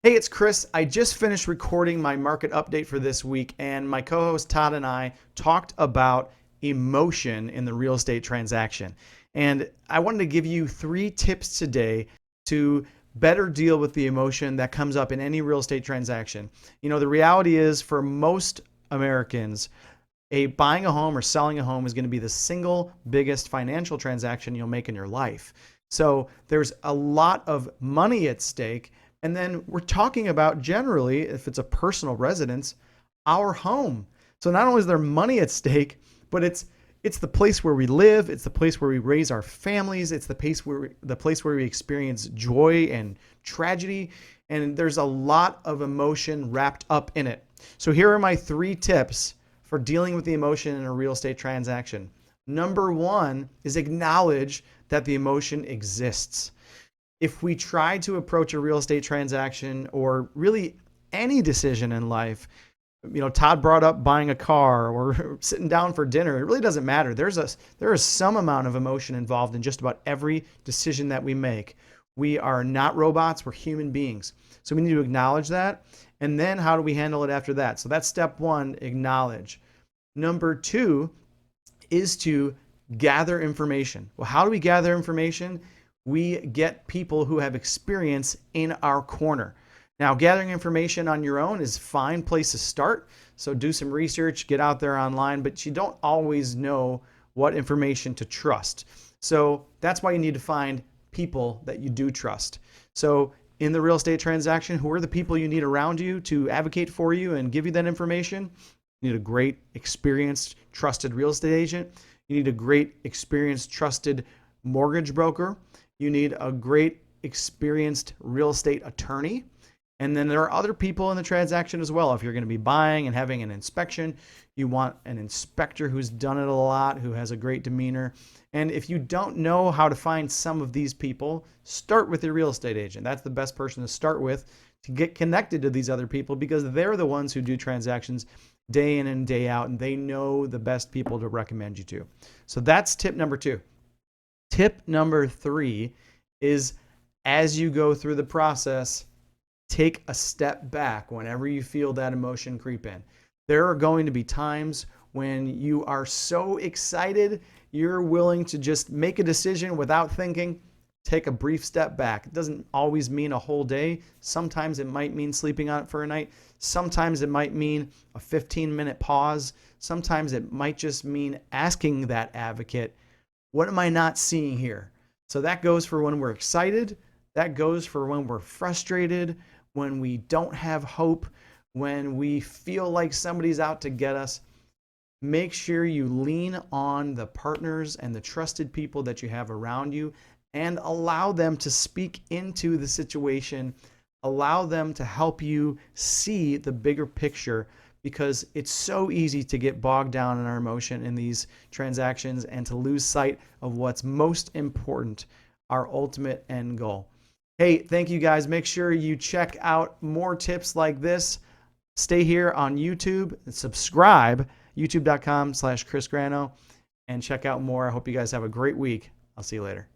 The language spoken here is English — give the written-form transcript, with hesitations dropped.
Hey, it's Chris. I just finished recording my market update for this week, and my co-host Todd and I talked about emotion in the real estate transaction. And I wanted to give you 3 tips today to better deal with the emotion that comes up in any real estate transaction. You know, the reality is for most Americans, buying a home or selling a home is going to be the single biggest financial transaction you'll make in your life. So there's a lot of money at stake. And then we're talking about generally, if it's a personal residence, our home. So not only is there money at stake, but it's the place where we live, it's the place where we raise our families, it's the place where we experience joy and tragedy, and there's a lot of emotion wrapped up in it. So here are my 3 tips for dealing with the emotion in a real estate transaction. Number 1 is acknowledge that the emotion exists. If we try to approach a real estate transaction or really any decision in life, Todd brought up buying a car or sitting down for dinner. It really doesn't matter. There is some amount of emotion involved in just about every decision that we make. We are not robots, we're human beings. So we need to acknowledge that. And then how do we handle it after that? So that's step 1, acknowledge. Number 2 is to gather information. Well, how do we gather information? We get people who have experience in our corner. Now, gathering information on your own is a fine place to start. So do some research, get out there online, but you don't always know what information to trust. So that's why you need to find people that you do trust. So in the real estate transaction, who are the people you need around you to advocate for you and give you that information? You need a great, experienced, trusted real estate agent. You need a great, experienced, trusted mortgage broker. You need a great, experienced real estate attorney. And then there are other people in the transaction as well. If you're going to be buying and having an inspection, you want an inspector who's done it a lot, who has a great demeanor. And if you don't know how to find some of these people, start with your real estate agent. That's the best person to start with to get connected to these other people, because they're the ones who do transactions day in and day out, and they know the best people to recommend you to. So that's tip number 2. Tip number 3 is, as you go through the process, take a step back whenever you feel that emotion creep in. There are going to be times when you are so excited, you're willing to just make a decision without thinking. Take a brief step back. It doesn't always mean a whole day. Sometimes it might mean sleeping on it for a night. Sometimes it might mean a 15-minute pause. Sometimes it might just mean asking that advocate, what am I not seeing here? So that goes for when we're excited. That goes for when we're frustrated, when we don't have hope, when we feel like somebody's out to get us. Make sure you lean on the partners and the trusted people that you have around you and allow them to speak into the situation. Allow them to help you see the bigger picture, because it's so easy to get bogged down in our emotion in these transactions and to lose sight of what's most important, our ultimate end goal. Hey, thank you guys. Make sure you check out more tips like this. Stay here on YouTube and subscribe, youtube.com/Chris Grano, and check out more. I hope you guys have a great week. I'll see you later.